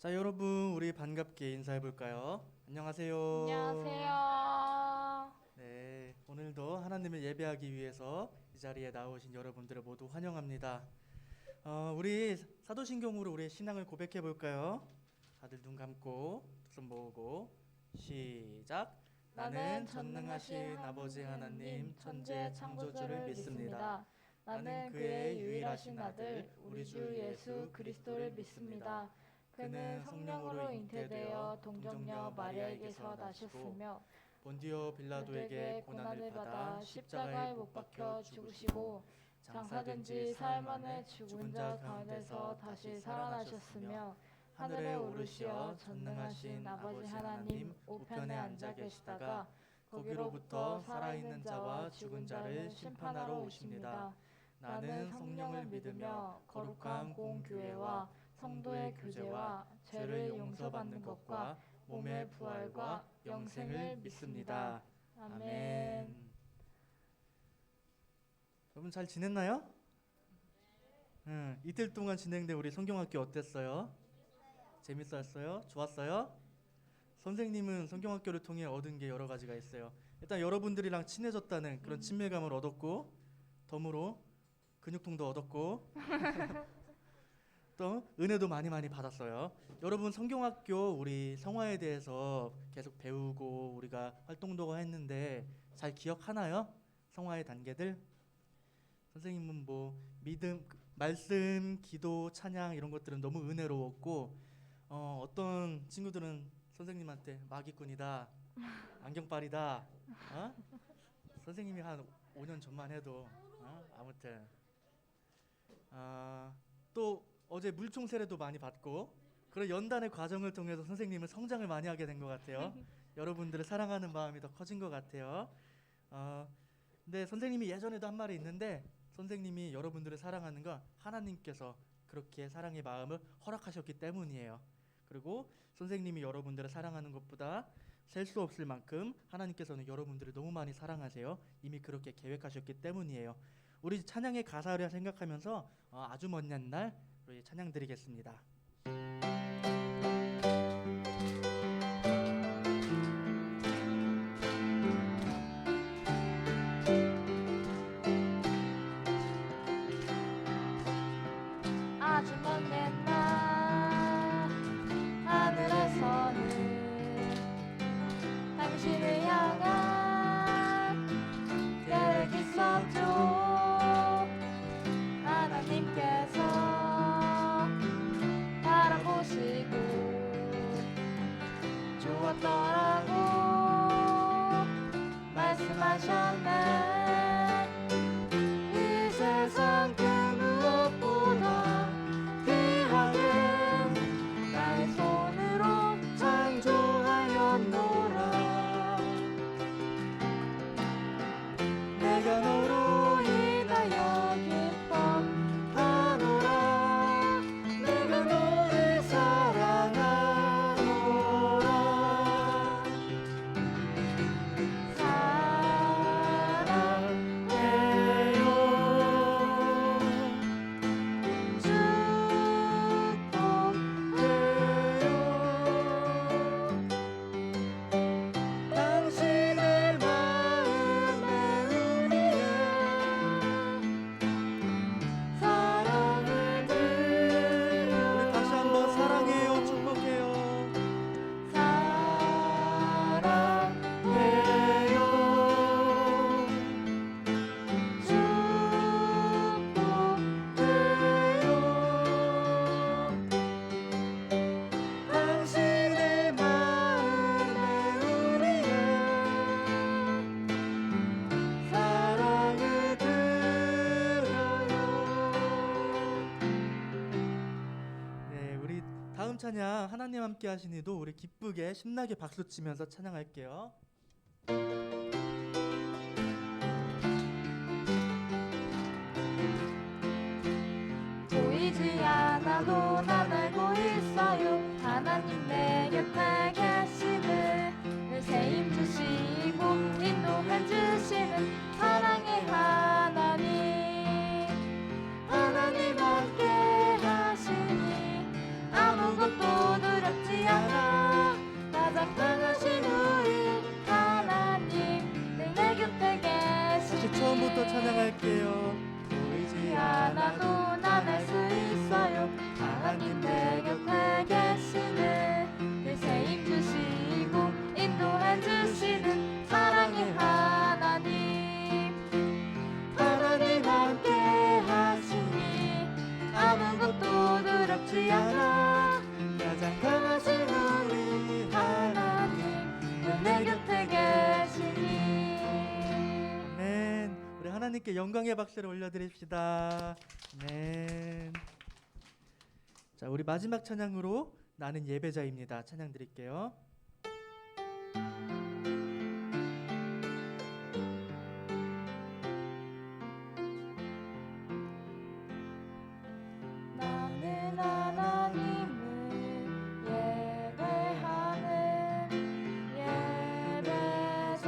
자, 여러분, 우리 반갑게 인사해 볼까요? 안녕하세요. 안녕하세요. 네, 오늘도 하나님을 예배하기 위해서 이 자리에 나오신 여러분들을 모두 환영합니다. 우리 사도신경으로 우리의 신앙을 고백해 볼까요? 다들 눈 감고 두 손 모으고 시작. 나는 전능하신 아버지 하나님 천재 창조주를 믿습니다. 나는 그의 유일하신 아들 우리 주 예수 그리스도를 믿습니다. 그는 성령으로 잉태되어 동정녀 마리아에게서 나셨으며 본디오 빌라도에게 고난을 받아 십자가에 못 박혀 죽으시고 장사된 지 사흘 만에 죽은 자 가운데서 다시 살아나셨으며 하늘에 오르시어 전능하신 아버지 하나님 우편에 앉아 계시다가 거기로부터 살아있는 자와 죽은 자를 심판하러 오십니다. 나는 성령을 믿으며 거룩한 공교회와 성도의 교제와 죄를 용서받는 것과 몸의 부활과 영생을 믿습니다. 아멘. 여러분 잘 지냈나요? 이틀 동안 진행된 우리 성경학교 어땠어요? 재밌었어요? 좋았어요? 선생님은 성경학교를 통해 얻은 게 여러 가지가 있어요. 일단 여러분들이랑 친해졌다는 그런 친밀감을 얻었고, 덤으로 근육통도 얻었고 또 은혜도 많이 받았어요. 여러분 성경학교 우리 성화에 대해서 계속 배우고 우리가 활동도 했는데 잘 기억하나요? 성화의 단계들? 선생님은 뭐 믿음, 말씀, 기도, 찬양 이런 것들은 너무 은혜로웠고 어떤 친구들은 선생님한테 마기꾼이다, 안경빨이다, 선생님이 한 5년 전만 해도 아무튼 또 어제 물총 세례도 많이 받고 그런 연단의 과정을 통해서 선생님은 성장을 많이 하게 된 것 같아요. 여러분들을 사랑하는 마음이 더 커진 것 같아요. 근데 선생님이 예전에도 한 말이 있는데 선생님이 여러분들을 사랑하는 건 하나님께서 그렇게 사랑의 마음을 허락하셨기 때문이에요. 그리고 선생님이 여러분들을 사랑하는 것보다 셀 수 없을 만큼 하나님께서는 여러분들을 너무 많이 사랑하세요. 이미 그렇게 계획하셨기 때문이에요. 우리 찬양의 가사를 생각하면서 아주 먼 옛날 우리 찬양 드리겠습니다. 아주 먼 옛날 하늘에서는 당신을 향한 계획이 있었죠. 하나님께서 바라보시고 좋았더라고 말씀하셨네. 이 세상 그 무엇보다 귀하게 나의 손으로 창조하였노라. 내가 너로 인하여 기뻐하노라. 내가 너를 사랑하노라. 우리 다시 한번 사랑해요, 축복해요. 당신의 마음에 우리의 사랑을 드려요. 네, 우리 다음 찬양 하나님 함께 하시니도 우리 기쁘게 신나게 박수 치면서 찬양할게요. 보이지 않아도 난 알고 있어요. 하나님 내 곁에 계시는 늘 세임 주시고 인도해 주시는 사랑의 하나님. 하나님 함께 하시니 아무것도 두려워 영광의 박수를 올려드립시다. 네. 자, 우리 마지막 찬양으로 나는 예배자입니다. 찬양 드릴게요. 나는 하나님을 예배하는 예배자입니다.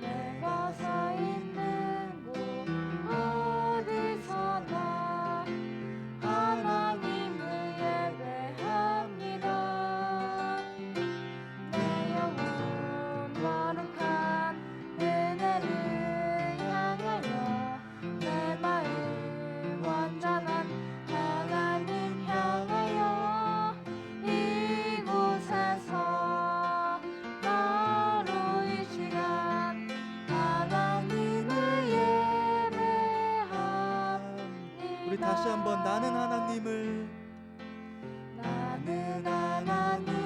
내가 서 있는 곳 어디서나 하나님을 예배합니다. 내 영혼 거룩한 은혜를 향하여 내 마음 완전한 하나님 향하여 이곳에서 바로 이 시간 하나님을 예배합니다. 우리 다시 한번 나는 하나님을 나는 하나님을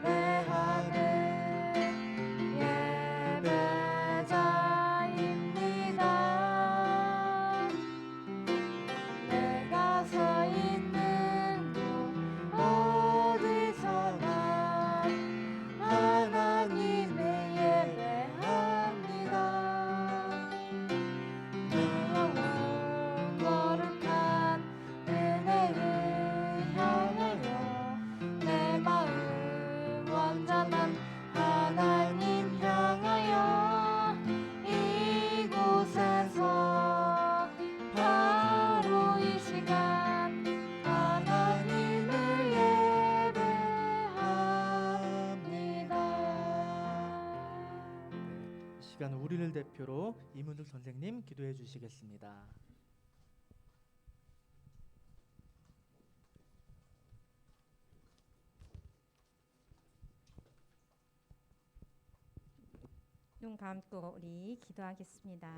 예배하는 예배자입니다. 내가 서 있는 곳 어디서나 하나님을 예배합니다. 내 영혼 거룩한 은혜를 향하여 내 마음 완전한 하나님 향하여 이곳에서 바로 이 시간 하나님을 예배합니다. 이 시간 우리를 대표로 이문득 선생님 기도해 주시겠습니다. 눈 감고 우리 기도하겠습니다.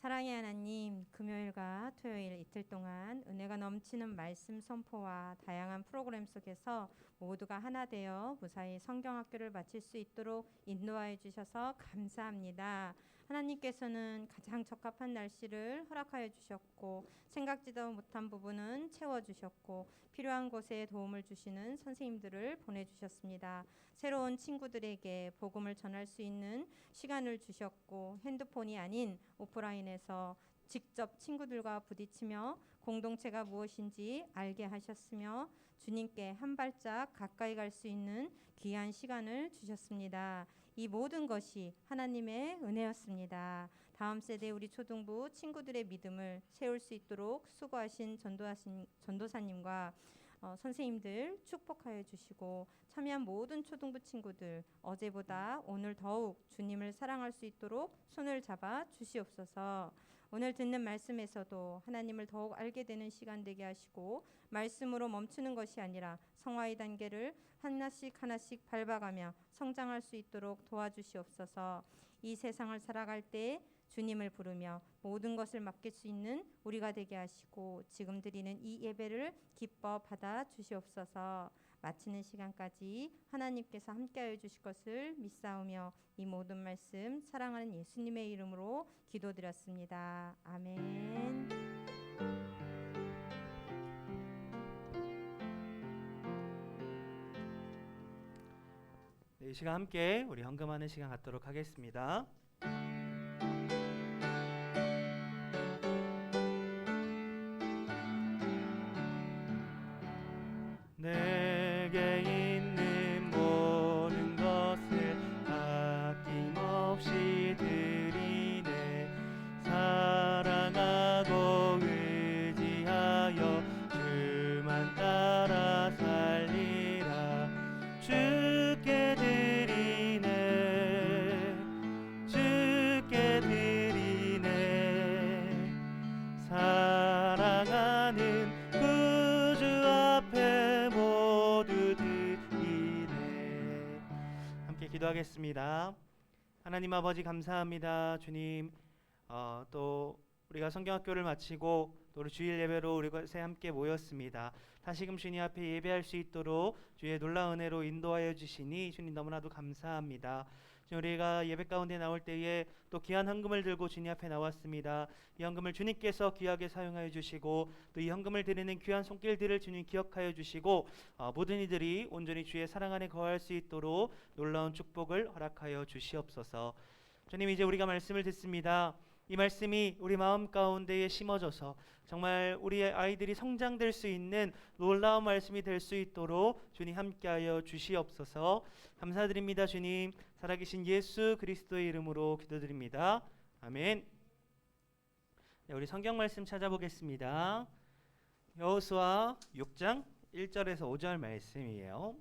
사랑의 하나님, 금요일과 토요일 이틀 동안 은혜가 넘치는 말씀 선포와 다양한 프로그램 속에서 모두가 하나 되어 무사히 성경학교를 마칠 수 있도록 인도하여 주셔서 감사합니다. 하나님께서는 가장 적합한 날씨를 허락하여 주셨고 생각지도 못한 부분은 채워주셨고 필요한 곳에 도움을 주시는 선생님들을 보내주셨습니다. 새로운 친구들에게 복음을 전할 수 있는 시간을 주셨고 핸드폰이 아닌 오프라인에서 직접 친구들과 부딪히며 공동체가 무엇인지 알게 하셨으며 주님께 한 발짝 가까이 갈 수 있는 귀한 시간을 주셨습니다. 이 모든 것이 하나님의 은혜였습니다. 다음 세대 우리 초등부 친구들의 믿음을 세울 수 있도록 수고하신 전도사님과 선생님들 축복하여 주시고 참여한 모든 초등부 친구들 어제보다 오늘 더욱 주님을 사랑할 수 있도록 손을 잡아 주시옵소서. 오늘 듣는 말씀에서도 하나님을 더욱 알게 되는 시간 되게 하시고 말씀으로 멈추는 것이 아니라 성화의 단계를 하나씩 하나씩 밟아가며 성장할 수 있도록 도와주시옵소서. 이 세상을 살아갈 때 주님을 부르며 모든 것을 맡길 수 있는 우리가 되게 하시고 지금 드리는 이 예배를 기뻐 받아 주시옵소서. 마치는 시간까지 하나님께서 함께하여 주실 것을 믿사오며 이 모든 말씀 사랑하는 예수님의 이름으로 기도드렸습니다. 아멘. 네, 이 시간 함께 우리 헌금하는 시간 갖도록 하겠습니다. 내게 있는 모든 것을 아낌없이 드리네. 사랑하고 의지하여 주만 따라 살리라. 주께 드리네. 주께 드리네. 사랑하는 구주 앞에 모두 드리네. 함께 기도하겠습니다. 하나님 아버지 감사합니다. 주님, 또 우리가 성경학교를 마치고 또 우리 주일 예배로 우리 곳에 함께 모였습니다. 다시금 주님 앞에 예배할 수 있도록 주의 놀라운 은혜로 인도하여 주시니 주님 너무나도 감사합니다. 주님, 우리가 예배 가운데 나올 때에 또 귀한 헌금을 들고 주님 앞에 나왔습니다. 이 헌금을 주님께서 귀하게 사용하여 주시고 또 이 헌금을 드리는 귀한 손길들을 주님 기억하여 주시고 모든 이들이 온전히 주의 사랑 안에 거할 수 있도록 놀라운 축복을 허락하여 주시옵소서. 주님, 이제 우리가 말씀을 듣습니다. 이 말씀이 우리 마음 가운데에 심어져서 정말 우리의 아이들이 성장될 수 있는 놀라운 말씀이 될 수 있도록 주님 함께하여 주시옵소서. 감사드립니다. 주님, 살아계신 예수 그리스도의 이름으로 기도드립니다. 아멘. 네, 우리 성경 말씀 찾아보겠습니다. 여호수아 6장 1절에서 5절 말씀이에요.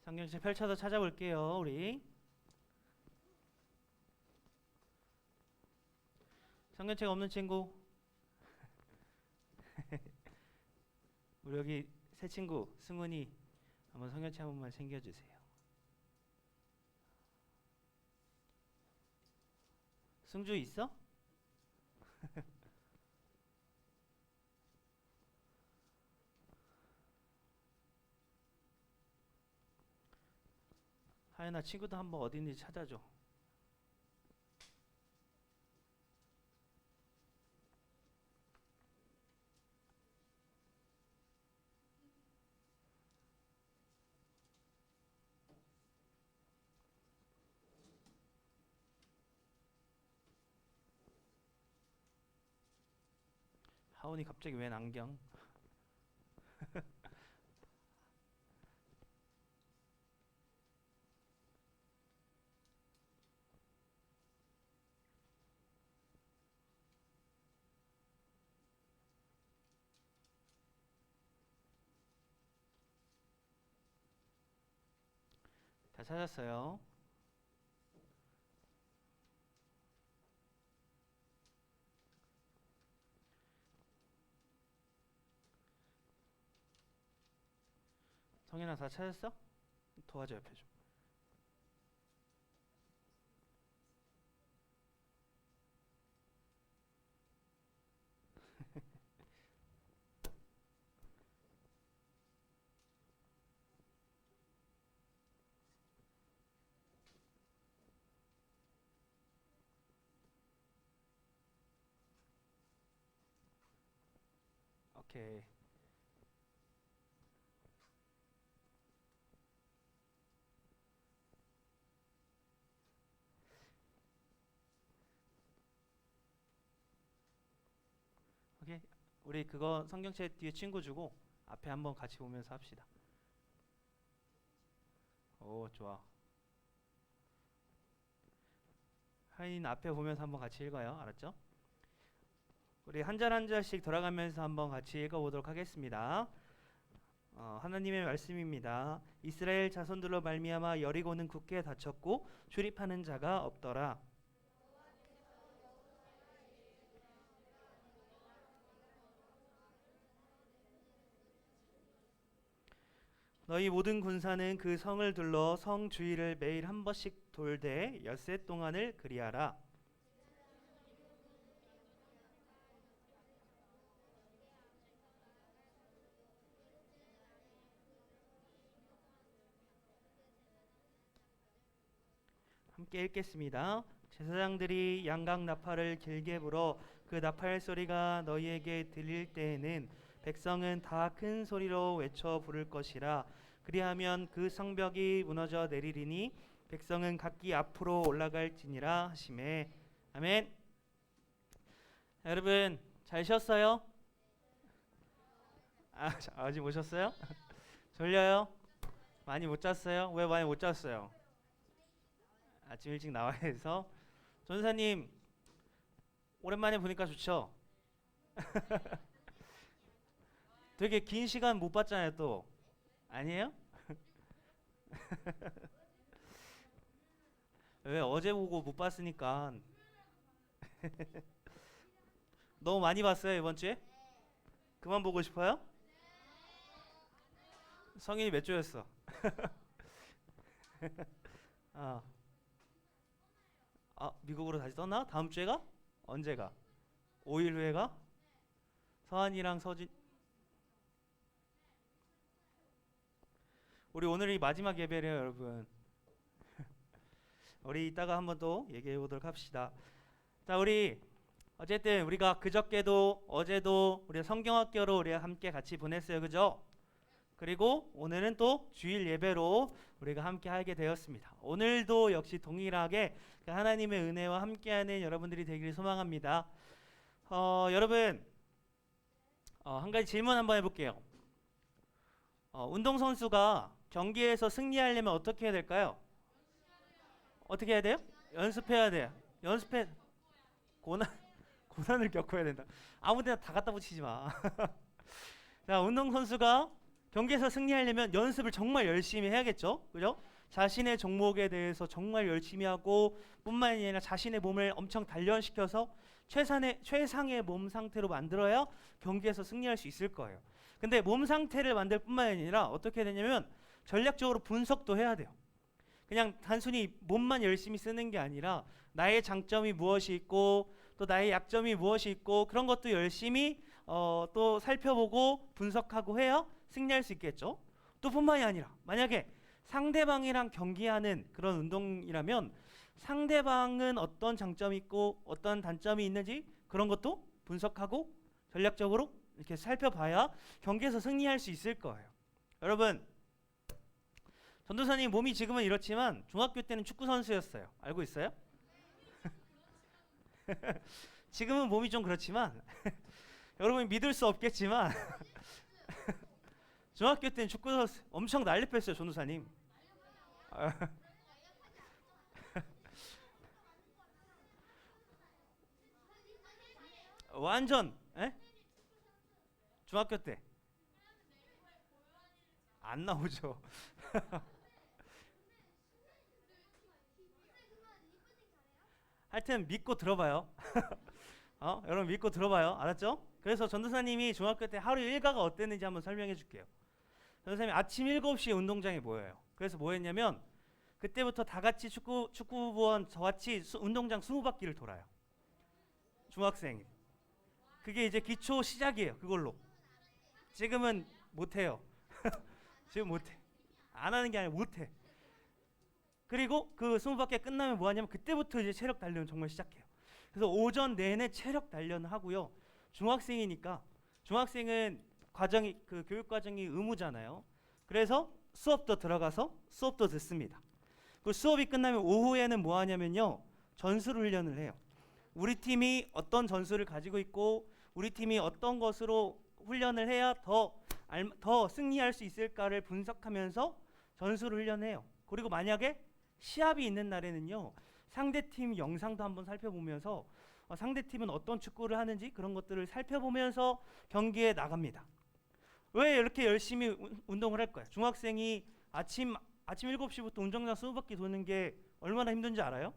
성경책 펼쳐서 찾아볼게요. 우리 성경책 없는 친구 우리 여기 새 친구 승훈이 한번 성경책 한 번만 챙겨주세요. 승주 있어? 하연아, 친구도 한번 어디 있는지 찾아줘. 하온이 갑자기 웬 안경? 다 찾았어요. 성현아, 다 찾았어? 도와줘, 옆에 좀. 오케이. 오케이. 우리 그거 성경책 뒤에 친구 주고 앞에 한번 같이 보면서 합시다. 오, 좋아. 하인 앞에 보면서 한번 같이 읽어요. 알았죠? 우리 한 절 한 절씩 돌아가면서 한번 같이 읽어보도록 하겠습니다. 하나님의 말씀입니다. 이스라엘 자손들로 말미암아 여리고는 굳게 닫혔고 출입하는 자가 없더라. 너희 모든 군사는 그 성을 둘러 성 주위를 매일 한 번씩 돌되 엿새 동안을 그리하라. 함께 읽겠습니다. 제사장들이 양각 나팔을 길게 불어 그 나팔 소리가 너희에게 들릴 때에는 백성은 다 큰 소리로 외쳐 부를 것이라. 그리하면 그 성벽이 무너져 내리리니 백성은 각기 앞으로 올라갈지니라 하시매. 아멘. 여러분 잘 쉬었어요? 아직 못 쉬었어요? 졸려요? 많이 못 잤어요? 왜 많이 못 잤어요? 아침 일찍 나와야 해서. 전사님 오랜만에 보니까 좋죠? 되게 긴 시간 못 봤잖아요. 또 아니에요? 왜 어제 보고 못 봤으니까. 너무 많이 봤어요 이번 주에? 그만 보고 싶어요? 성인이 몇 조였어? 미국으로 다시 떠나? 다음 주에 가? 언제 가? 5일 후에 가? 서한이랑 서진. 우리 오늘이 마지막 예배래요, 여러분. 우리 이따가 한번 또 얘기해 보도록 합시다. 자, 우리 어쨌든 우리가 그저께도 어제도 우리 성경학교로 우리 함께 같이 보냈어요, 그죠? 그리고 오늘은 또 주일 예배로 우리가 함께 하게 되었습니다. 오늘도 역시 동일하게 그 하나님의 은혜와 함께하는 여러분들이 되기를 소망합니다. 여러분, 한 가지 질문 한번 해볼게요. 운동선수가 경기에서 승리하려면 어떻게 해야 될까요? 어떻게 해야 돼요? 연습해야 돼요. 고난을 겪어야 된다. 아무데나 다 갖다 붙이지 마. 자, 운동선수가 경기에서 승리하려면 연습을 정말 열심히 해야겠죠, 그죠? 자신의 종목에 대해서 정말 열심히 하고 뿐만 아니라 자신의 몸을 엄청 단련시켜서 최상의 몸 상태로 만들어야 경기에서 승리할 수 있을 거예요. 근데 몸 상태를 만들 뿐만 아니라 어떻게 되냐면 전략적으로 분석도 해야 돼요. 그냥 단순히 몸만 열심히 쓰는 게 아니라 나의 장점이 무엇이 있고 또 나의 약점이 무엇이 있고 그런 것도 열심히 또 살펴보고 분석하고 해야 승리할 수 있겠죠. 또 뿐만이 아니라 만약에 상대방이랑 경기하는 그런 운동이라면 상대방은 어떤 장점이 있고 어떤 단점이 있는지 그런 것도 분석하고 전략적으로 이렇게 살펴봐야 경기에서 승리할 수 있을 거예요. 여러분, 전도사님 몸이 지금은 이렇지만 중학교 때는 축구 선수였어요. 알고 있어요? 지금은 몸이 좀 그렇지만 여러분이 믿을 수 없겠지만 중학교 때는 축구 선수 엄청 날렵했어요, 전도사님. 완전 중학교 때 안 나오죠. 하여튼 믿고 들어봐요. 여러분 믿고 들어봐요. 알았죠? 그래서 전도사님이 중학교 때 하루 일과가 어땠는지 한번 설명해 줄게요. 전도사님이 아침 7시에 운동장에 모여요. 그래서 뭐 했냐면 그때부터 다 같이 축구부원 저같이 운동장 20바퀴를 돌아요. 중학생이. 그게 이제 기초 시작이에요. 그걸로. 지금은 못해요. 지금 못해. 안 하는 게 아니라 못해. 그리고 그 20바퀴 끝나면 뭐 하냐면 그때부터 이제 체력 단련을 정말 시작해요. 그래서 오전 내내 체력 단련을 하고요. 중학생이니까 중학생은 그 교육 과정이 의무잖아요. 그래서 수업도 들어가서 수업도 듣습니다. 그 수업이 끝나면 오후에는 뭐 하냐면요. 전술 훈련을 해요. 우리 팀이 어떤 전술을 가지고 있고 우리 팀이 어떤 것으로 훈련을 해야 더 승리할 수 있을까를 분석하면서 전술 훈련해요. 그리고 만약에 시합이 있는 날에는요. 상대팀 영상도 한번 살펴보면서 상대팀은 어떤 축구를 하는지 그런 것들을 살펴보면서 경기에 나갑니다. 왜 이렇게 열심히 운동을 할까요? 중학생이 아침 7시부터 운동장 20바퀴 도는 게 얼마나 힘든지 알아요?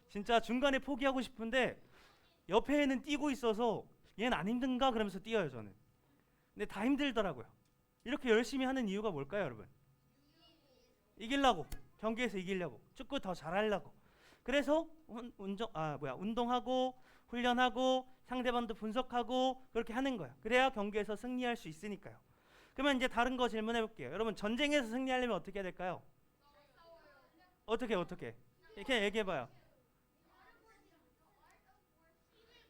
진짜 중간에 포기하고 싶은데 옆에는 뛰고 있어서 얘는 안 힘든가 그러면서 뛰어요, 저는. 근데 다 힘들더라고요. 이렇게 열심히 하는 이유가 뭘까요, 여러분? 이기려고. 경기에서 이기려고. 축구 더 잘하려고. 그래서 운동하고 훈련하고 상대방도 분석하고 그렇게 하는 거예요. 그래야 경기에서 승리할 수 있으니까요. 그러면 이제 다른 거 질문해 볼게요. 여러분, 전쟁에서 승리하려면 어떻게 해야 될까요? 어떻게 이렇게 얘기해 봐요.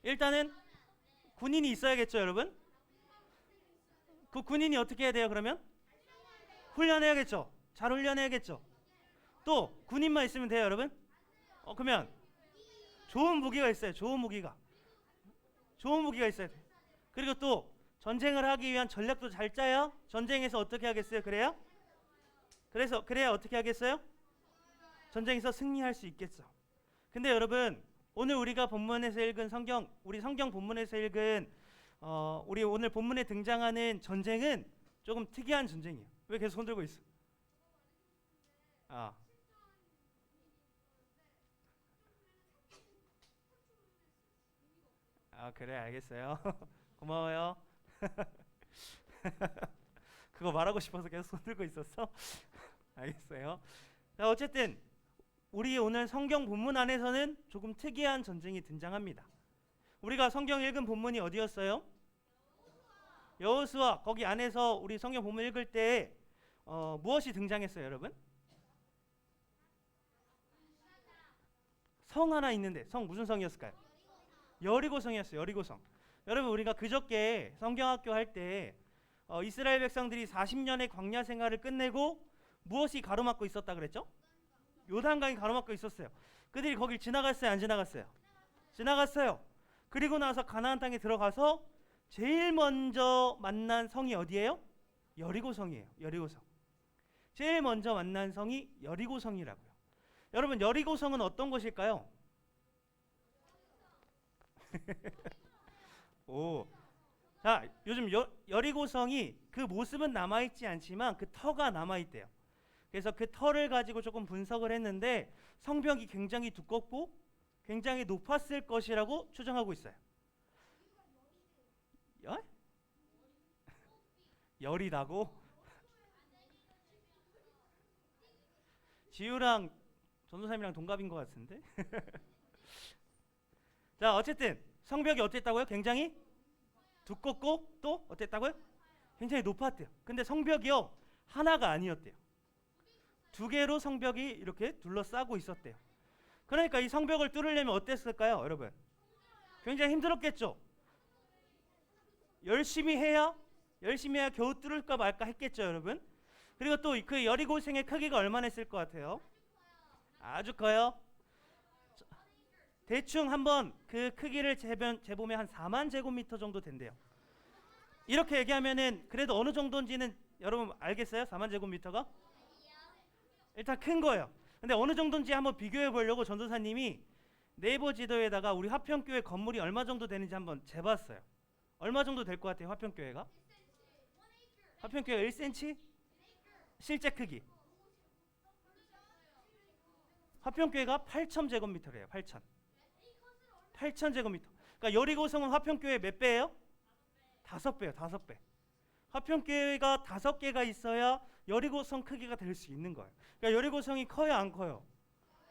일단은 군인이 있어야겠죠, 여러분? 그 군인이 어떻게 해야 돼요, 그러면? 훈련해야겠죠. 잘 훈련해야겠죠. 또 군인만 있으면 돼요, 여러분? 그러면 좋은 무기가 있어요. 좋은 무기가 있어야 돼. 그리고 또 전쟁을 하기 위한 전략도 잘 짜야 전쟁에서 어떻게 하겠어요? 그래야 어떻게 하겠어요? 전쟁에서 승리할 수 있겠죠. 근데 여러분, 오늘 우리가 본문에서 읽은 우리 성경 본문에서 읽은 우리 오늘 본문에 등장하는 전쟁은 조금 특이한 전쟁이에요. 왜 계속 손 들고 있어? 그래, 알겠어요. 고마워요. 그거 말하고 싶어서 계속 손 들고 있었어? 알겠어요. 자, 어쨌든 우리 오늘 성경 본문 안에서는 조금 특이한 전쟁이 등장합니다. 우리가 성경 읽은 본문이 어디였어요? 여호수아 거기 안에서 우리 성경 본문 읽을 때 무엇이 등장했어요, 여러분? 성 하나 있는데 성 무슨 성이었을까요? 여리고성이었어요. 여리고성. 여러분 우리가 그저께 성경학교 할 때 이스라엘 백성들이 40년의 광야 생활을 끝내고 무엇이 가로막고 있었다 그랬죠? 요단강이 가로막고 있었어요. 그들이 거길 지나갔어요, 안 지나갔어요? 지나갔어요. 그리고 나서 가나안 땅에 들어가서 제일 먼저 만난 성이 어디예요? 여리고성이에요. 여리고성. 제일 먼저 만난 성이 여리고성이라고요. 여러분 여리고성은 어떤 곳일까요? 오. 자, 요즘 여리고성이 그 모습은 남아있지 않지만 그 터가 남아있대요. 그래서 그 터를 가지고 조금 분석을 했는데 성벽이 굉장히 두껍고 굉장히 높았을 것이라고 추정하고 있어요. 열이다고? 지우랑 전도사님이랑 동갑인 것 같은데? 자, 어쨌든 성벽이 어땠다고요? 굉장히 두껍고 또 어땠다고요? 굉장히 높았대요. 근데 성벽이요 하나가 아니었대요. 두 개로 성벽이 이렇게 둘러싸고 있었대요. 그러니까 이 성벽을 뚫으려면 어땠을까요, 여러분? 굉장히 힘들었겠죠. 열심히 해야 겨우 뚫을까 말까 했겠죠, 여러분. 그리고 또 그 여리고성의 크기가 얼마나 했을 것 같아요? 아주 커요. 대충 한번 그 크기를 재보면 한 4만 제곱미터 정도 된대요. 이렇게 얘기하면은 그래도 어느 정도인지는 여러분 알겠어요? 4만 제곱미터가? 일단 큰 거예요. 근데 어느 정도인지 한번 비교해 보려고 전도사님이 네이버 지도에다가 우리 화평교회 건물이 얼마 정도 되는지 한번 재봤어요. 얼마 정도 될 것 같아요, 화평교회가? 화평교회 1cm? 실제 크기. 화평교회가 8,000제곱미터래요. 8,000제곱미터. 그러니까 여리고성은 화평교회 몇 배예요? 5배요. 5배. 화평교회가 5개가 있어야 여리고성 크기가 될 수 있는 거예요. 그러니까 여리고성이 커요, 안 커요?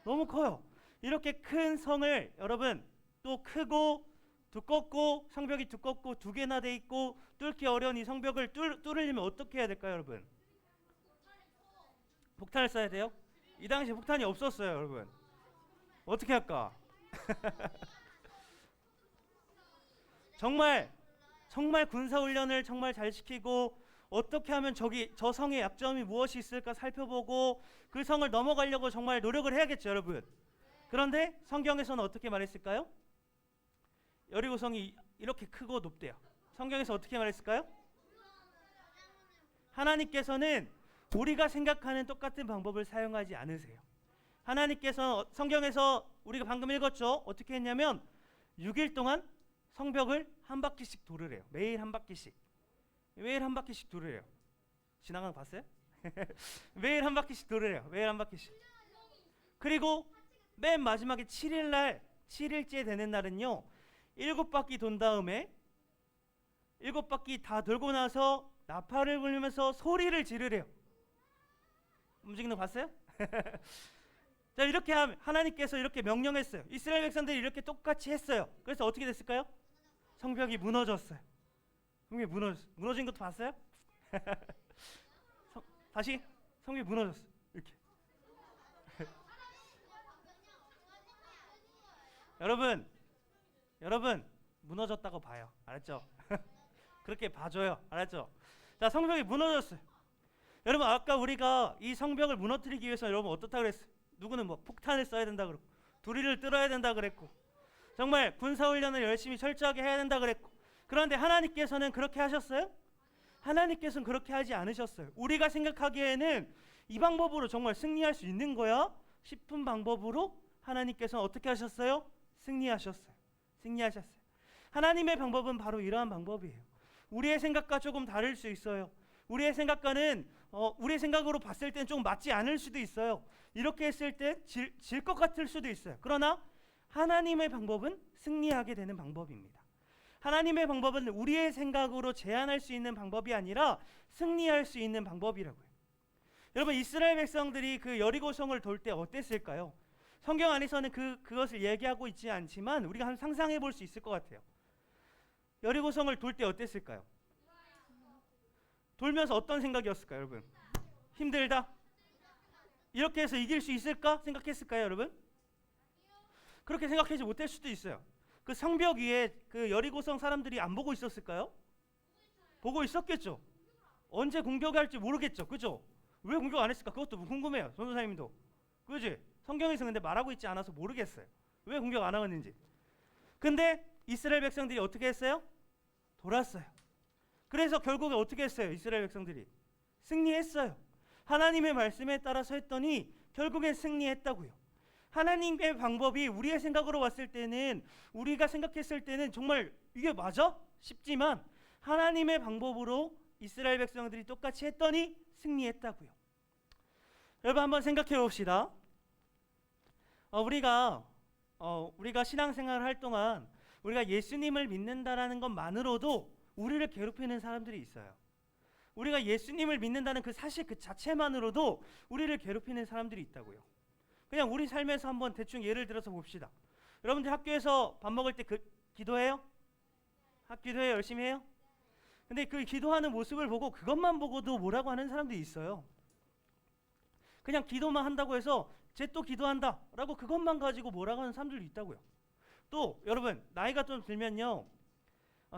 너무 커요. 이렇게 큰 성을 여러분 또 크고 두껍고 성벽이 두껍고 두 개나 돼 있고 뚫기 어려운 이 성벽을 뚫으려면 어떻게 해야 될까요, 여러분? 폭탄을 쏴야 돼요? 이 당시에 폭탄이 없었어요, 여러분. 어떻게 할까? 정말 군사훈련을 정말 잘 시키고 어떻게 하면 저 성의 약점이 무엇이 있을까 살펴보고 그 성을 넘어가려고 정말 노력을 해야겠죠, 여러분. 그런데 성경에서는 어떻게 말했을까요? 여리고성이 이렇게 크고 높대요. 성경에서 어떻게 말했을까요? 하나님께서는 우리가 생각하는 똑같은 방법을 사용하지 않으세요. 하나님께서 성경에서 우리가 방금 읽었죠? 어떻게 했냐면 6일 동안 성벽을 한 바퀴씩 도르래요. 매일 한 바퀴씩 도르래요. 지나가는 거 봤어요? 매일 한 바퀴씩 도르래요. 매일 한 바퀴씩. 그리고 맨 마지막에 7일째 되는 날은요 7바퀴 돈 다음에 7바퀴 다 돌고 나서 나팔을 불면서 소리를 지르래요. 움직이는 거 봤어요? 자, 이렇게 하나님께서 이렇게 명령했어요. 이스라엘 백성들이 이렇게 똑같이 했어요. 그래서 어떻게 됐을까요? 성벽이 무너졌어요. 성벽이 무너진 것도 봤어요? 다시 성벽이 무너졌어요. 이렇게. 여러분 무너졌다고 봐요. 알았죠? 그렇게 봐줘요. 알았죠? 자, 성벽이 무너졌어요. 여러분 아까 우리가 이 성벽을 무너뜨리기 위해서 여러분 어떻다 그랬어요? 누구는 뭐 폭탄을 써야 된다 그러고 두리를 뚫어야 된다 그랬고 정말 군사훈련을 열심히 철저하게 해야 된다 그랬고 그런데 하나님께서는 그렇게 하셨어요? 하나님께서는 그렇게 하지 않으셨어요. 우리가 생각하기에는 이 방법으로 정말 승리할 수 있는 거야 싶은 방법으로 하나님께서는 어떻게 하셨어요? 승리하셨어요. 하나님의 방법은 바로 이러한 방법이에요. 우리의 생각과 조금 다를 수 있어요. 우리의 생각으로 봤을 땐 좀 맞지 않을 수도 있어요. 이렇게 했을 때 질 것 같을 수도 있어요. 그러나 하나님의 방법은 승리하게 되는 방법입니다. 하나님의 방법은 우리의 생각으로 제한할 수 있는 방법이 아니라 승리할 수 있는 방법이라고요. 여러분 이스라엘 백성들이 그 여리고성을 돌 때 어땠을까요? 성경 안에서는 그것을 얘기하고 있지 않지만 우리가 한번 상상해 볼 수 있을 것 같아요. 여리고성을 돌 때 어땠을까요? 돌면서 어떤 생각이었을까요, 여러분? 힘들다. 이렇게 해서 이길 수 있을까 생각했을까요, 여러분? 그렇게 생각하지 못할 수도 있어요. 그 성벽 위에 그 여리고성 사람들이 안 보고 있었을까요? 보고 있었겠죠. 언제 공격할지 모르겠죠. 그죠? 왜 공격 안 했을까? 그것도 궁금해요. 전도사님도. 그지? 성경에서 근데 말하고 있지 않아서 모르겠어요. 왜 공격 안 하었는지. 근데 이스라엘 백성들이 어떻게 했어요? 돌았어요. 그래서 결국에 어떻게 했어요? 이스라엘 백성들이 승리했어요. 하나님의 말씀에 따라서 했더니 결국엔 승리했다고요. 하나님의 방법이 우리의 생각으로 왔을 때는, 우리가 생각했을 때는 정말 이게 맞아? 싶지만 하나님의 방법으로 이스라엘 백성들이 똑같이 했더니 승리했다고요. 여러분 한번 생각해 봅시다. 우리가 신앙생활을 할 동안 우리가 예수님을 믿는다라는 것만으로도 우리를 괴롭히는 사람들이 있어요. 우리가 예수님을 믿는다는 그 사실 그 자체만으로도 우리를 괴롭히는 사람들이 있다고요. 그냥 우리 삶에서 한번 대충 예를 들어서 봅시다. 여러분들 학교에서 밥 먹을 때 기도해요? 기도해요? 열심히 해요? 근데 그 기도하는 모습을 보고 그것만 보고도 뭐라고 하는 사람들이 있어요. 그냥 기도만 한다고 해서 쟤 또 기도한다 라고 그것만 가지고 뭐라고 하는 사람들도 있다고요. 또 여러분 나이가 좀 들면요,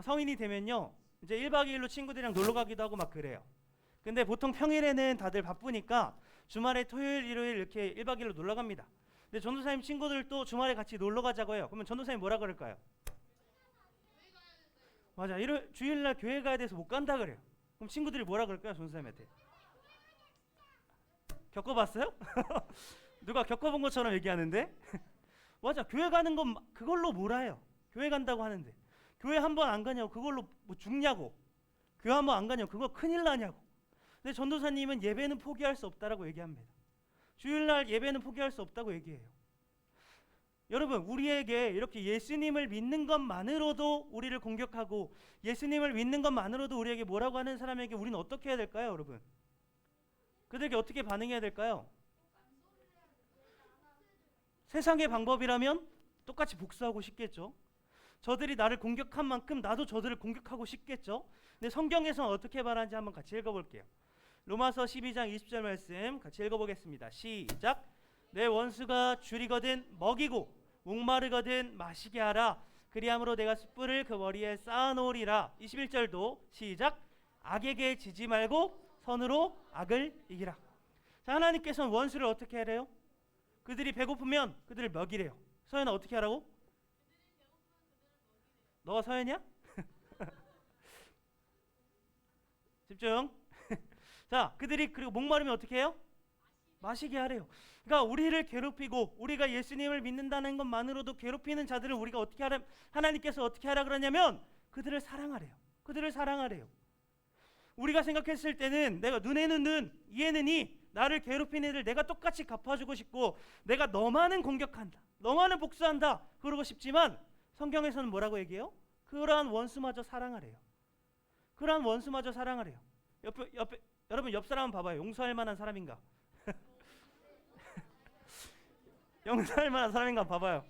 성인이 되면요, 이제 1박 2일로 친구들이랑 놀러 가기도 하고 막 그래요. 근데 보통 평일에는 다들 바쁘니까 주말에 토요일 일요일 이렇게 1박 2일로 놀러 갑니다. 근데 전도사님 친구들도 주말에 같이 놀러 가자고 해요. 그러면 전도사님 뭐라 그럴까요? 맞아, 주일날 교회 가야 돼서 못 간다 그래요. 그럼 친구들이 뭐라 그럴까요? 전도사님한테 겪어봤어요? 누가 겪어본 것처럼 얘기하는데 맞아, 교회 가는 건 그걸로 뭐라 해요. 교회 간다고 하는데 교회 한 번 안 가냐고 그걸로 뭐 죽냐고, 교회 한 번 안 가냐고 그거 큰일 나냐고. 근데 전도사님은 예배는 포기할 수 없다라고 얘기합니다. 주일날 예배는 포기할 수 없다고 얘기해요. 여러분 우리에게 이렇게 예수님을 믿는 것만으로도 우리를 공격하고 예수님을 믿는 것만으로도 우리에게 뭐라고 하는 사람에게 우리는 어떻게 해야 될까요, 여러분? 그들에게 어떻게 반응해야 될까요? 세상의 방법이라면 똑같이 복수하고 싶겠죠. 저들이 나를 공격한 만큼 나도 저들을 공격하고 싶겠죠. 근데 성경에서는 어떻게 말하는지 한번 같이 읽어볼게요. 로마서 12장 20절 말씀 같이 읽어보겠습니다. 시작. 내 원수가 줄이거든 먹이고 목마르거든 마시게 하라. 그리함으로 내가 숯불을 그 머리에 쌓아놓으리라. 21절도 시작. 악에게 지지 말고 선으로 악을 이기라. 자, 하나님께서는 원수를 어떻게 하래요? 그들이 배고프면 그들을 먹이래요. 서연아 어떻게 하라고? 너가 서연이야? 집중. 자, 그들이 그리고 목마르면 어떻게 해요? 마시게 하래요. 그러니까 우리를 괴롭히고 우리가 예수님을 믿는다는 것만으로도 괴롭히는 자들을 우리가 어떻게 하라, 하나님께서 어떻게 하라 그러냐면 그들을 사랑하래요. 그들을 사랑하래요. 우리가 생각했을 때는 내가 눈에는 눈, 이에는 이, 나를 괴롭히는 애들 내가 똑같이 갚아주고 싶고 내가 너만은 공격한다, 너만은 복수한다 그러고 싶지만 성경에서는 뭐라고 얘기해요? 그러한 원수마저 사랑하래요. 그러한 원수마저 사랑하래요. 여러분 옆 사람 봐봐요. 용서할 만한 사람인가? 용서할 만한 사람인가 봐봐요.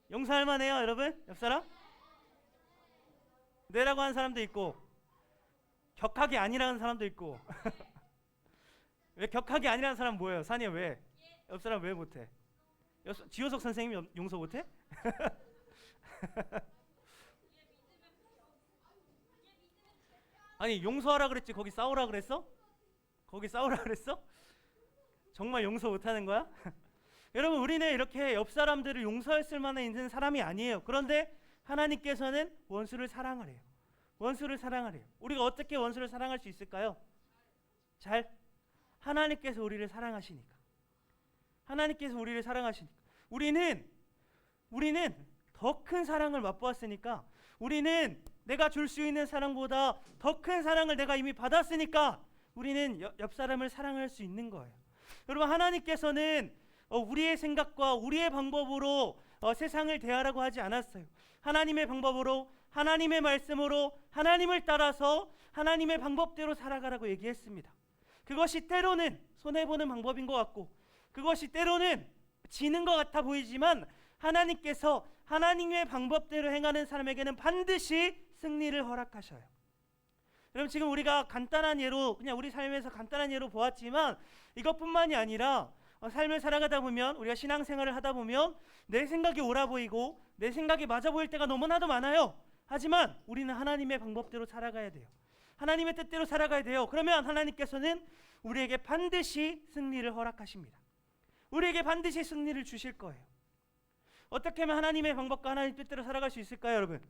용서할 만해요, 여러분? 옆 사람? 네라고 하는 사람도 있고 격하게 아니라는 사람도 있고. 왜 격하게 아니라는 사람 뭐예요? 산이야 왜? 옆 사람 왜 못해? 지효석 선생님이 용서 못해? 아니 용서하라 그랬지 거기 싸우라 그랬어? 거기 싸우라 그랬어? 정말 용서 못하는 거야? 여러분 우리는 이렇게 옆 사람들을 용서했을 만한 있는 사람이 아니에요. 그런데 하나님께서는 원수를 사랑하래요. 원수를 사랑하래요. 우리가 어떻게 원수를 사랑할 수 있을까요? 잘, 하나님께서 우리를 사랑하시니까. 하나님께서 우리를 사랑하시니까. 우리는 더 큰 사랑을 맛보았으니까, 우리는 내가 줄 수 있는 사랑보다 더 큰 사랑을 내가 이미 받았으니까 우리는 옆 사람을 사랑할 수 있는 거예요. 여러분 하나님께서는 우리의 생각과 우리의 방법으로 세상을 대하라고 하지 않았어요. 하나님의 방법으로, 하나님의 말씀으로, 하나님을 따라서 하나님의 방법대로 살아가라고 얘기했습니다. 그것이 때로는 손해보는 방법인 것 같고, 그것이 때로는 지는 것 같아 보이지만 하나님께서 하나님의 방법대로 행하는 사람에게는 반드시 승리를 허락하셔요. 여러분 지금 우리가 간단한 예로 그냥 우리 삶에서 간단한 예로 보았지만 이것뿐만이 아니라 삶을 살아가다 보면 우리가 신앙생활을 하다 보면 내 생각이 옳아 보이고 내 생각이 맞아 보일 때가 너무나도 많아요. 하지만 우리는 하나님의 방법대로 살아가야 돼요. 하나님의 뜻대로 살아가야 돼요. 그러면 하나님께서는 우리에게 반드시 승리를 허락하십니다. 우리에게 반드시 승리를 주실 거예요. 어떻게 하면 하나님의 방법과 하나님의 뜻대로 살아갈 수 있을까요, 여러분?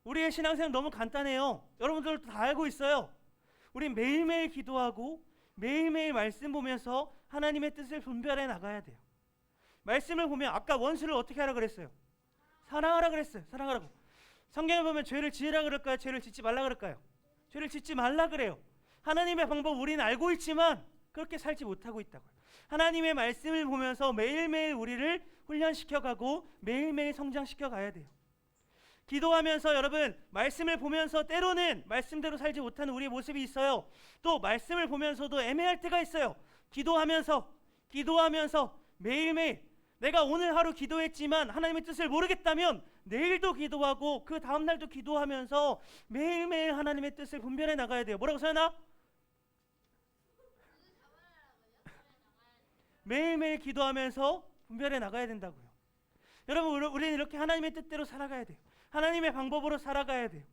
우리의 신앙생활 너무 간단해요. 여러분들도 다 알고 있어요. 우리 매일매일 기도하고 매일매일 말씀 보면서 하나님의 뜻을 분별해 나가야 돼요. 말씀을 보면 아까 원수를 어떻게 하라 그랬어요? 사랑하라 그랬어요. 사랑하라고. 성경을 보면 죄를 지으라 그럴까요? 죄를 짓지 말라 그럴까요? 죄를 짓지 말라 그래요. 하나님의 방법 우리는 알고 있지만 그렇게 살지 못하고 있다고요. 하나님의 말씀을 보면서 매일매일 우리를 훈련시켜가고 매일매일 성장시켜 가야 돼요. 기도하면서 여러분 말씀을 보면서 때로는 말씀대로 살지 못하는 우리의 모습이 있어요. 또 말씀을 보면서도 애매할 때가 있어요. 기도하면서 매일매일 내가 오늘 하루 기도했지만 하나님의 뜻을 모르겠다면 내일도 기도하고 그 다음날도 기도하면서 매일매일 하나님의 뜻을 분별해 나가야 돼요. 뭐라고 서연아? 매일매일 기도하면서 분별해 나가야 된다고요. 여러분 우리는 이렇게 하나님의 뜻대로 살아가야 돼요. 하나님의 방법으로 살아가야 돼요.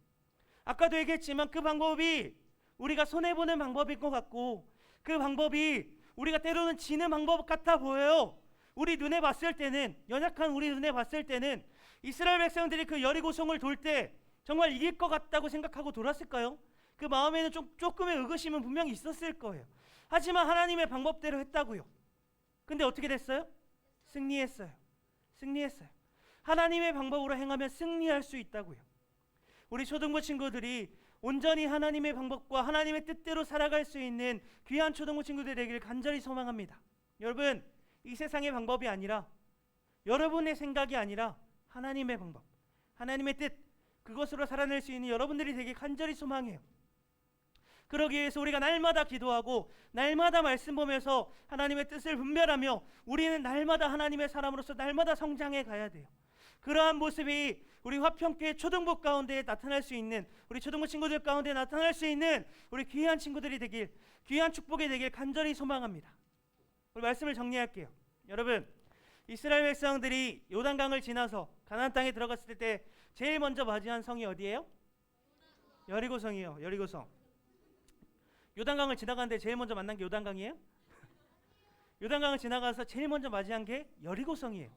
아까도 얘기했지만 그 방법이 우리가 손해보는 방법인 것 같고 그 방법이 우리가 때로는 지는 방법 같아 보여요. 우리 눈에 봤을 때는 연약한 우리 눈에 봤을 때는 이스라엘 백성들이 그 여리고성을 돌 때 정말 이길 것 같다고 생각하고 돌았을까요? 그 마음에는 조금의 의구심은 분명히 있었을 거예요. 하지만 하나님의 방법대로 했다고요. 근데 어떻게 됐어요? 승리했어요. 하나님의 방법으로 행하면 승리할 수 있다고요. 우리 초등부 친구들이 온전히 하나님의 방법과 하나님의 뜻대로 살아갈 수 있는 귀한 초등부 친구들 되기를 간절히 소망합니다. 여러분 이 세상의 방법이 아니라 여러분의 생각이 아니라 하나님의 방법, 하나님의 뜻 그것으로 살아낼 수 있는 여러분들이 되길 간절히 소망해요. 그러기 위해서 우리가 날마다 기도하고 날마다 말씀 보면서 하나님의 뜻을 분별하며 우리는 날마다 하나님의 사람으로서 날마다 성장해 가야 돼요. 그러한 모습이 우리 화평교회 초등부 가운데 나타날 수 있는 우리 초등부 친구들 가운데 나타날 수 있는 우리 귀한 친구들이 되길 귀한 축복이 되길 간절히 소망합니다. 우리 말씀을 정리할게요. 여러분 이스라엘 백성들이 요단강을 지나서 가나안 땅에 들어갔을 때 제일 먼저 맞이한 성이 어디예요? 여리고성이에요. 여리고성. 요단강을 지나가는데 제일 먼저 만난 게 요단강이에요? 요단강을 지나가서 제일 먼저 맞이한 게 여리고성이에요.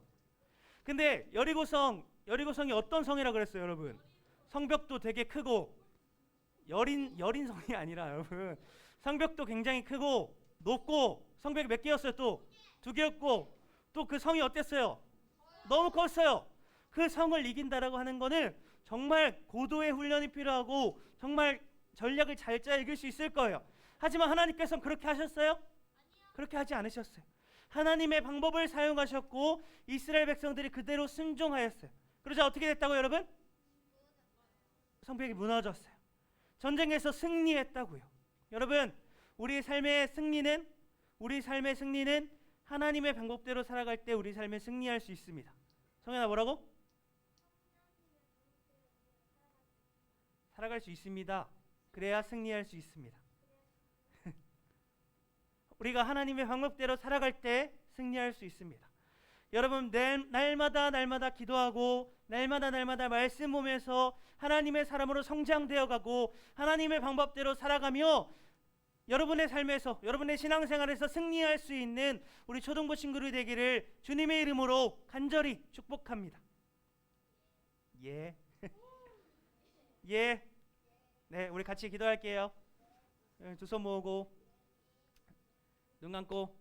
근데 여리고성이 어떤 성이라 그랬어요, 여러분? 성벽도 되게 크고 여린 성이 아니라 여러분 성벽도 굉장히 크고 높고 성벽이 몇 개였어요? 또 2개였고 또 그 성이 어땠어요? 너무 컸어요. 그 성을 이긴다라고 하는 거는 정말 고도의 훈련이 필요하고 정말 전략을 잘 짜야 이길 수 있을 거예요. 하지만 하나님께서는 그렇게 하셨어요? 그렇게 하지 않으셨어요. 하나님의 방법을 사용하셨고 이스라엘 백성들이 그대로 순종하였어요. 그러자 어떻게 됐다고요, 여러분? 성벽이 무너졌어요. 전쟁에서 승리했다고요. 여러분, 우리 삶의 승리는 하나님의 방법대로 살아갈 때 우리 삶에 승리할 수 있습니다. 성현아 뭐라고? 살아갈 수 있습니다. 그래야 승리할 수 있습니다. 우리가 하나님의 방법대로 살아갈 때 승리할 수 있습니다. 여러분 날마다 기도하고 날마다 말씀 보면서 하나님의 사람으로 성장되어 가고 하나님의 방법대로 살아가며 여러분의 삶에서 여러분의 신앙생활에서 승리할 수 있는 우리 초등부 친구들이 되기를 주님의 이름으로 간절히 축복합니다. 예. 예. 네, 우리 같이 기도할게요. 두 손 모으고 눈 감고.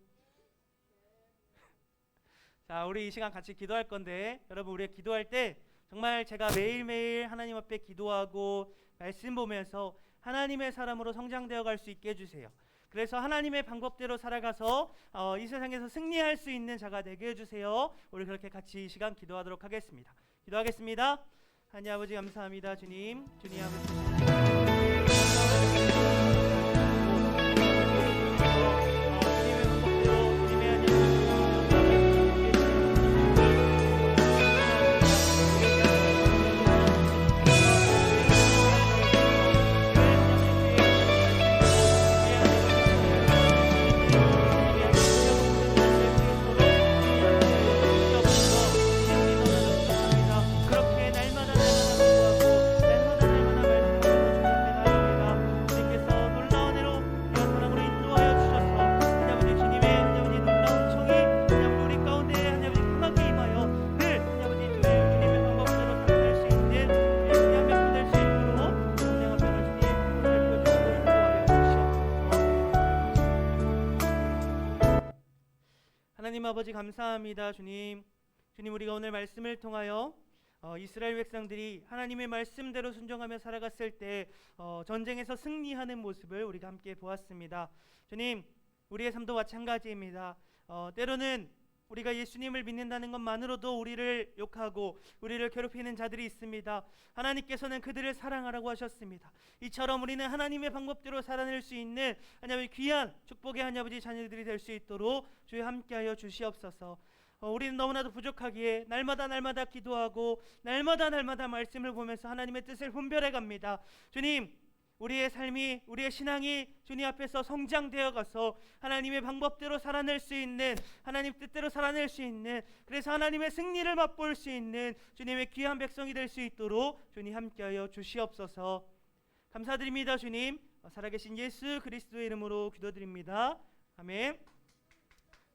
자, 우리 이 시간 같이 기도할 건데 여러분 우리 기도할 때 정말 제가 매일매일 하나님 앞에 기도하고 말씀 보면서 하나님의 사람으로 성장되어 갈 수 있게 해주세요. 그래서 하나님의 방법대로 살아가서 이 세상에서 승리할 수 있는 자가 되게 해주세요. 우리 그렇게 같이 이 시간 기도하도록 하겠습니다. 기도하겠습니다. 하나님 아버지 감사합니다. 주님 아버지 하나님 아버지 감사합니다. 주님 우리가 오늘 말씀을 통하여 이스라엘 백성들이 하나님의 말씀대로 순종하며 살아갔을 때 전쟁에서 승리하는 모습을 우리가 함께 보았습니다. 주님, 우리의 삶도 마찬가지입니다. 때로는 우리가 예수님을 믿는다는 것만으로도 우리를 욕하고 우리를 괴롭히는 자들이 있습니다. 하나님께서는 그들을 사랑하라고 하셨습니다. 이처럼 우리는 하나님의 방법대로 살아낼 수 있는 하나님의 귀한 축복의 하나님 자녀들이 될 수 있도록 주여 함께하여 주시옵소서. 우리는 너무나도 부족하기에 날마다 기도하고 날마다 말씀을 보면서 하나님의 뜻을 분별해 갑니다. 주님, 우리의 삶이, 우리의 신앙이 주님 앞에서 성장되어 가서 하나님의 방법대로 살아낼 수 있는, 하나님 뜻대로 살아낼 수 있는, 그래서 하나님의 승리를 맛볼 수 있는 주님의 귀한 백성이 될 수 있도록 주님 함께하여 주시옵소서. 감사드립니다. 주님, 살아계신 예수 그리스도의 이름으로 기도드립니다. 아멘.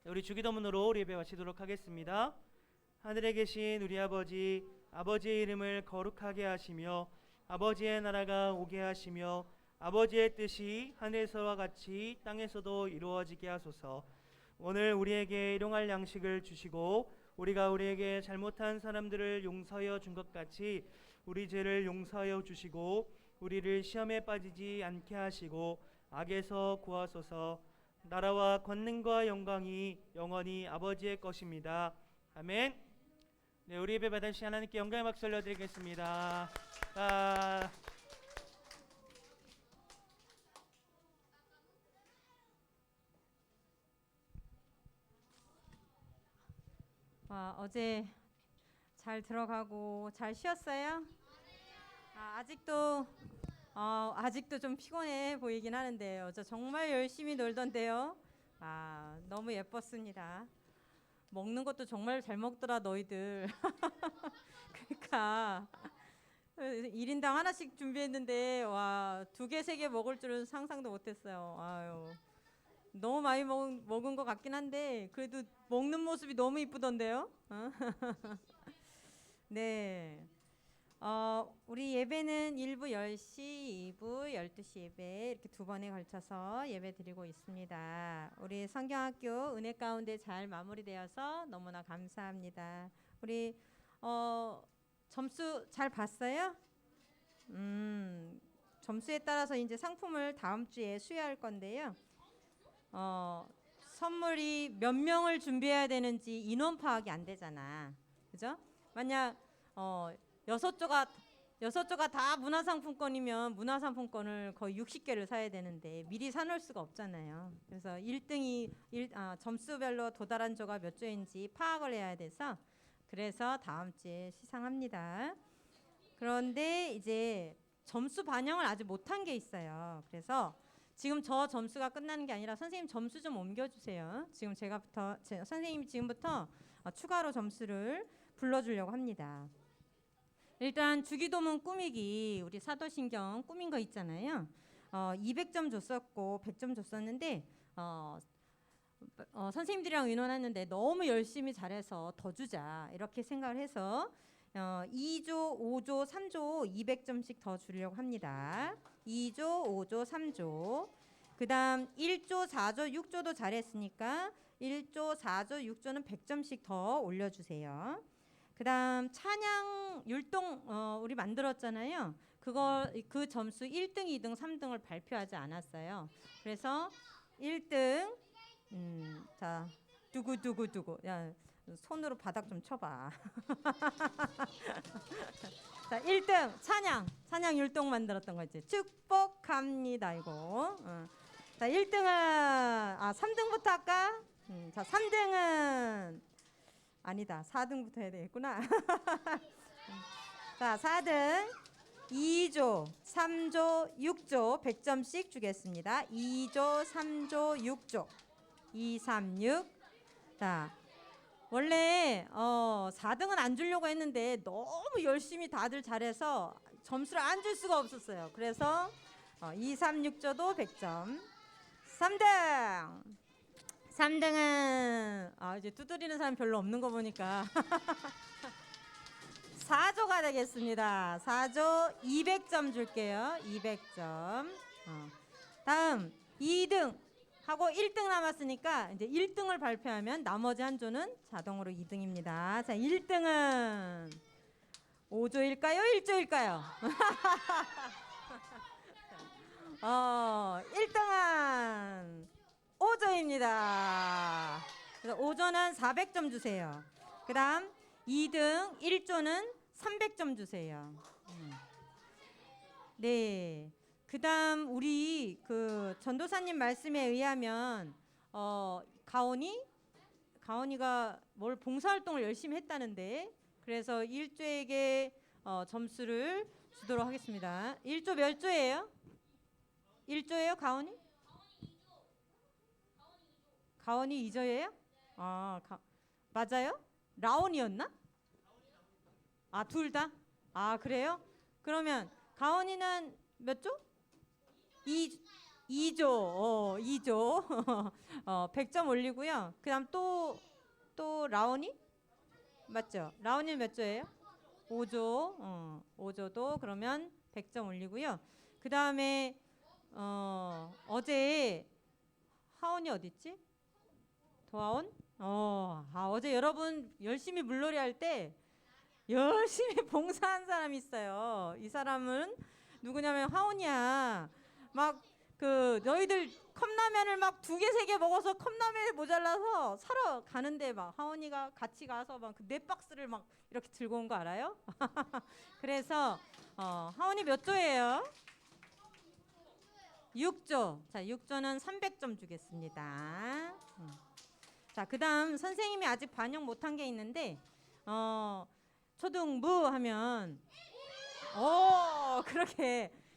우리 주기도문으로 우리 예배 마치도록 하겠습니다. 하늘에 계신 우리 아버지, 아버지의 이름을 거룩하게 하시며 아버지의 나라가 오게 하시며 아버지의 뜻이 하늘에서와 같이 땅에서도 이루어지게 하소서. 오늘 우리에게 일용할 양식을 주시고 우리가 우리에게 잘못한 사람들을 용서하여 준 것 같이 우리 죄를 용서하여 주시고 우리를 시험에 빠지지 않게 하시고 악에서 구하소서. 나라와 권능과 영광이 영원히 아버지의 것입니다. 아멘. 네, 우리 예배 받으신 하나님께 영광의 박수 올려드리겠습니다. 어제 잘 들어가고 잘 쉬었어요? 아직도 좀 피곤해 보이긴 하는데요. 저 정말 열심히 놀던데요. 너무 예뻤습니다. 먹는 것도 정말 잘 먹더라 너희들. 그러니까 1인당 하나씩 준비했는데 와, 2개, 3개 먹을 줄은 상상도 못했어요. 아유, 너무 많이 먹은 것 같긴 한데 그래도 먹는 모습이 너무 이쁘던데요. 네. 우리 예배는 1부 10시, 2부 12시 예배 이렇게 2번에 걸쳐서 예배 드리고 있습니다. 우리 성경학교 은혜 가운데 잘 마무리되어서 너무나 감사합니다. 우리 점수 잘 봤어요? 점수에 따라서 이제 상품을 다음 주에 수여할 건데요. 선물이 몇 명을 준비해야 되는지 인원 파악이 안 되잖아. 그죠? 만약 6조가 다 문화상품권이면 문화상품권을 거의 60개를 사야 되는데 미리 사놓을 수가 없잖아요. 그래서 1등이 점수별로 도달한 조가 몇 조인지 파악을 해야 돼서 그래서 다음 주에 시상합니다. 그런데 이제 점수 반영을 아직 못한 게 있어요. 그래서 지금 저 점수가 끝나는 게 아니라 선생님 점수 좀 옮겨주세요. 지금 선생님이 지금부터 추가로 점수를 불러주려고 합니다. 일단 주기도문 꾸미기 우리 사도신경 꾸민 거 있잖아요. 200점 줬었고 100점 줬었는데 선생님들이랑 의논했는데 너무 열심히 잘해서 더 주자 이렇게 생각을 해서 2조, 5조, 3조 200점씩 더 주려고 합니다. 2조, 5조, 3조. 그다음 1조, 4조, 6조도 잘했으니까 1조, 4조, 6조는 100점씩 더 올려주세요. 그다음 찬양 율동 우리 만들었잖아요. 그 점수 1등, 2등, 3등을 발표하지 않았어요. 그래서 1등 자 두구두구두구 야 손으로 바닥 좀 쳐봐. 자 1등 찬양 율동 만들었던 거지. 축복합니다 이거. 자 1등은 3등부터 할까? 자 3등은 아니다. 4등부터 해야 되겠구나. 자, 4등 2조, 3조, 6조 100점씩 주겠습니다. 2조, 3조, 6조. 2, 3, 6. 자, 원래 4등은 안 주려고 했는데 너무 열심히 다들 잘해서 점수를 안 줄 수가 없었어요. 그래서 2, 3, 6조도 100점. 3등은 이제 두드리는 사람 별로 없는 거 보니까 4조가 되겠습니다. 4조 200점 줄게요. 200점. 다음 2등 하고 1등 남았으니까 이제 1등을 발표하면 나머지 한 조는 자동으로 2등입니다. 자, 1등은 5조일까요? 1조일까요? 1등은 5조입니다. 그래서 5조는 400점 주세요. 그 다음 2등 1조는 300점 주세요. 네. 그 다음 우리 그 전도사님 말씀에 의하면 가온이가 뭘 봉사활동을 열심히 했다는데 그래서 1조에게 점수를 주도록 하겠습니다. 1조 몇 조예요? 1조예요, 가온이? 가온이 2조예요? 맞아요? 라온이었나? 둘 다? 그래요? 그러면 가온이는 몇 조? 2조. 2조. 100점 올리고요. 그다음 또 라온이? 맞죠? 라온이 몇 조예요? 5조. 5조도 그러면 100점 올리고요. 그다음에 어제 하온이 어디 있지? 도하온? 어제 여러분 열심히 물놀이 할 때 열심히 봉사한 사람이 있어요. 이 사람은 누구냐면 하온이야. 막 그 너희들 컵라면을 막 2개 3개 먹어서 컵라면이 모자라서 사러 가는데 막 하온이가 같이 가서 막 그 4박스를 막 이렇게 들고 온 거 알아요? 그래서 하온이 몇 조예요? 6조. 자, 6조는 300점 주겠습니다. 자, 그다음 선생님이 아직 반영 못한 게 있는데 초등부 하면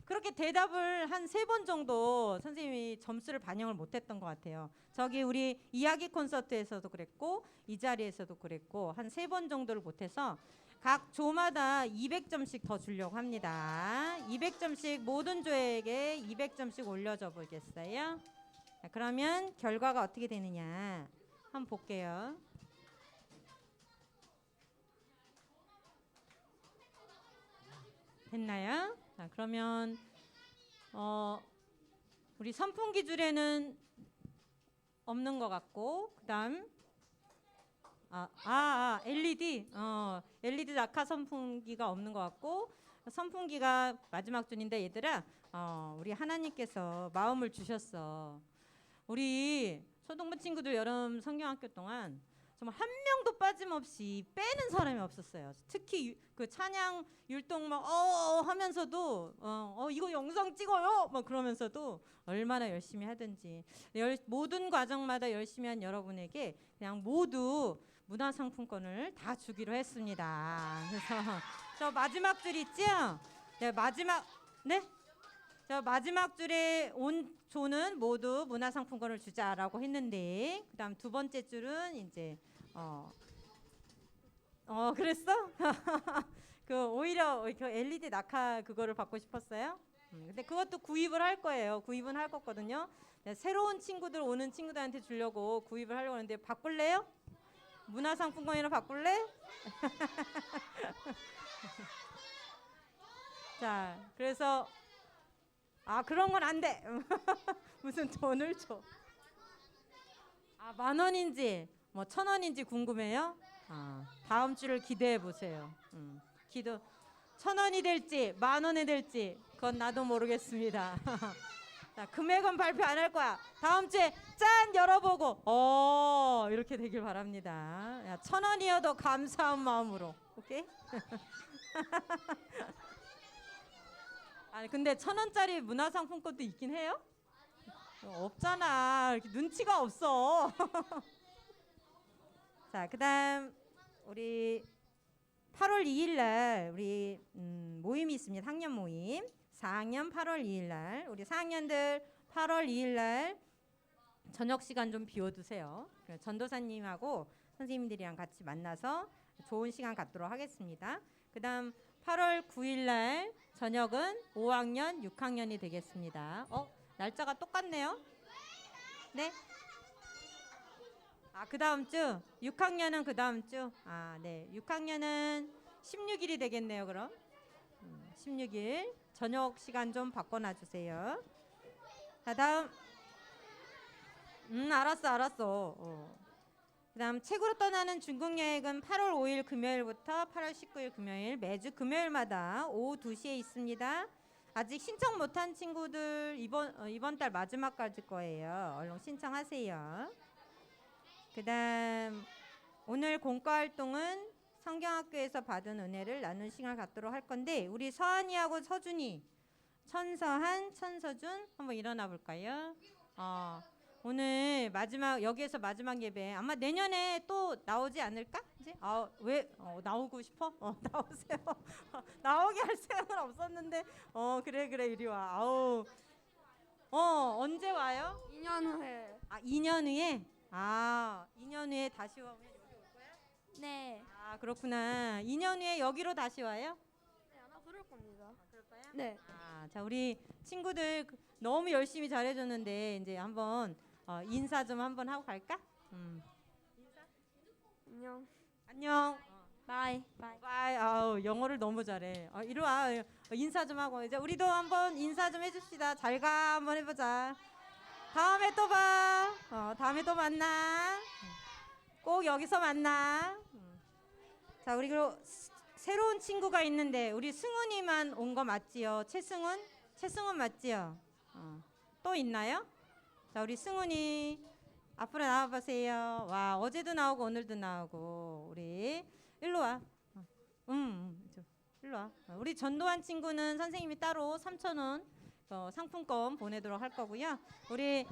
그렇게 대답을 한 3번 정도 선생님이 점수를 반영을 못했던 것 같아요. 저기 우리 이야기 콘서트에서도 그랬고 이 자리에서도 그랬고 한 3번 정도를 못해서 각 조마다 200점씩 더 주려고 합니다. 200점씩 모든 조에게 200점씩 올려줘 보겠어요. 자, 그러면 결과가 어떻게 되느냐 한번 볼게요. 됐나요? 자, 그러면 우리 선풍기 줄에는 없는 것 같고 그다음 LED 낙하 선풍기가 없는 것 같고 선풍기가 마지막 줄인데 얘들아 우리 하나님께서 마음을 주셨어. 우리 초등부 친구들 여름 성경학교 동안 정말 한 명도 빠짐없이 빼는 사람이 없었어요. 특히 그 찬양 율동 막 하면서도 이거 영상 찍어요 막 그러면서도 얼마나 열심히 하든지 모든 과정마다 열심히 한 여러분에게 그냥 모두 문화상품권을 다 주기로 했습니다. 그래서 저 마지막 줄 있죠? 네, 저 마지막 줄에 온 조는 모두 문화상품권을 주자라고 했는데 그다음 두 번째 줄은 이제 그랬어? 그 오히려 그 LED 낙하 그거를 받고 싶었어요? 근데 그것도 구입을 할 거예요. 구입은 할 거거든요. 네, 새로운 친구들 오는 친구들한테 주려고 구입을 하려고 하는데 바꿀래요? 문화상품권으로 바꿀래? 자, 그래서 그런 건 안 돼. 무슨 돈을 줘? 10,000원인지 뭐 1,000원인지 궁금해요? 다음 주를 기대해 보세요. 1,000원이 될지 10,000원이 될지 그건 나도 모르겠습니다. 자, 금액은 발표 안 할 거야. 다음 주에 짠 열어보고 이렇게 되길 바랍니다. 1,000원이어도 감사한 마음으로. 오케이? 근데 1,000원짜리 문화상품권도 있긴 해요? 없잖아. 이렇게 눈치가 없어. 자, 그다음 우리 8월 2일 날 우리 모임이 있습니다. 학년 모임. 4학년 8월 2일 날 우리 4학년들 8월 2일 날 저녁 시간 좀 비워두세요. 전도사님하고 선생님들이랑 같이 만나서 좋은 시간 갖도록 하겠습니다. 그다음 8월 9일 날 저녁은 5학년, 6학년이 되겠습니다. 날짜가 똑같네요. 네? 그 다음 주 6학년은 그 다음 주. 네. 6학년은 16일이 되겠네요. 그럼 16일 저녁 시간 좀 바꿔놔 주세요. 자, 다음 알았어. 그다음 책으로 떠나는 중국 여행은 8월 5일 금요일부터 8월 19일 금요일 매주 금요일마다 오후 2시에 있습니다. 아직 신청 못한 친구들 이번 달 마지막까지 거예요. 얼른 신청하세요. 그다음 오늘 공과 활동은 성경학교에서 받은 은혜를 나눈 시간을 갖도록 할 건데 우리 서한이하고 서준이, 천서한, 천서준 한번 일어나 볼까요? 오늘 여기에서 마지막 예배 아마 내년에 또 나오지 않을까? 이제 왜 나오고 싶어? 나오세요. 나오게 할 생각은 없었는데 그래 이리 와. 언제 와요? 2년 후에. 2년 후에? 2년 후에 다시 오면 여기 올 거야? 네. 그렇구나. 2년 후에 여기로 다시 와요? 네, 아마 그럴 겁니다. 그럴 거야? 네. 자, 우리 친구들 너무 열심히 잘해줬는데 이제 한번 인사 좀 한번 하고 갈까? 안녕. 안녕. 바이. 바이. 영어를 너무 잘해. 이리 와. 인사 좀 하고 이제 우리도 한번 인사 좀 해줍시다. 잘 가. 한번 해보자. 다음에 또 봐. 다음에 또 만나. 꼭 여기서 만나. 자, 우리 그리고 새로운 친구가 있는데 우리 승훈이만 온 거 맞지요? 최승훈 맞지요? 또 있나요? 자, 우리 승훈이 앞으로 나와보세요. 와, 어제도 나오고 오늘도 나오고 우리 일로 와. 일로 와. 우리 전도환 친구는 선생님이 따로 3,000원 상품권 보내도록 할 거고요. 우리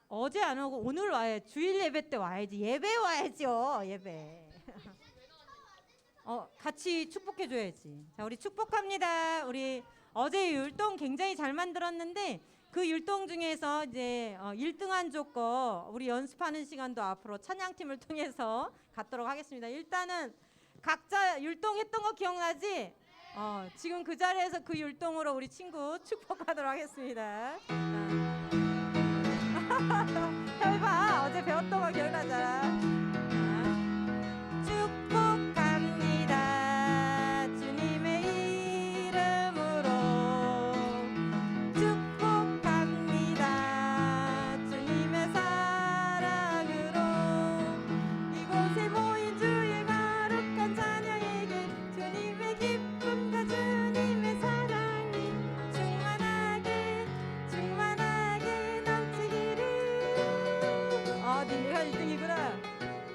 어제 안 오고 오늘 와야 주일 예배 때 와야지. 예배 와야죠. 예배. 같이 축복해 줘야지. 자, 우리 축복합니다. 우리 어제 율동 굉장히 잘 만들었는데 그 율동 중에서 이제 1등한 조건 우리 연습하는 시간도 앞으로 찬양팀을 통해서 갖도록 하겠습니다. 일단은 각자 율동했던 거 기억나지? 지금 그 자리에서 그 율동으로 우리 친구 축복하도록 하겠습니다. 해봐. 어제 배웠던 거 기억나잖아. 축복합니다. 주님의 이름으로 축복합니다. 주님의 사랑으로 이곳에 모인 주의 거룩한 자녀에게 주님의 기쁨과 주님의 사랑이 충만하게 넘치기를. 니네가 1등이구나.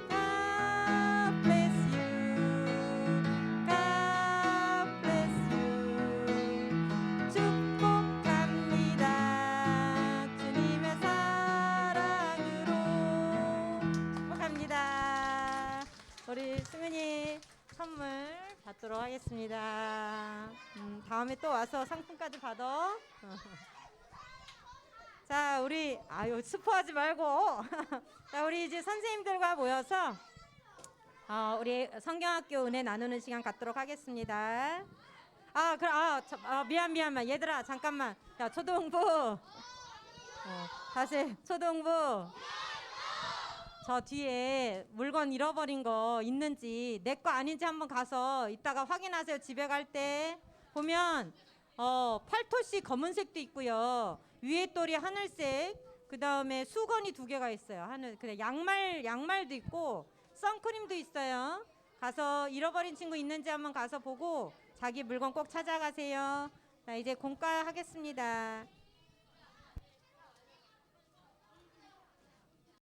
God bless you. God bless you. 축복합니다. 주님의 사랑으로 축복합니다. 우리 승은이 선물 받도록 하겠습니다. 다음에 또 와서 상품까지 받아. 자, 우리 스포하지 말고 자, 우리 이제 선생님들과 모여서 우리 성경학교 은혜 나누는 시간 갖도록 하겠습니다. 미안 얘들아 잠깐만. 자, 초등부 다시 초등부 저 뒤에 물건 잃어버린 거 있는지 내 거 아닌지 한번 가서 이따가 확인하세요. 집에 갈 때 보면 팔토시 검은색도 있고요. 위에 똘이 하늘색, 그 다음에 수건이 2개가 있어요. 그래 양말도 있고 선크림도 있어요. 가서 잃어버린 친구 있는지 한번 가서 보고 자기 물건 꼭 찾아가세요. 자, 이제 공과 하겠습니다.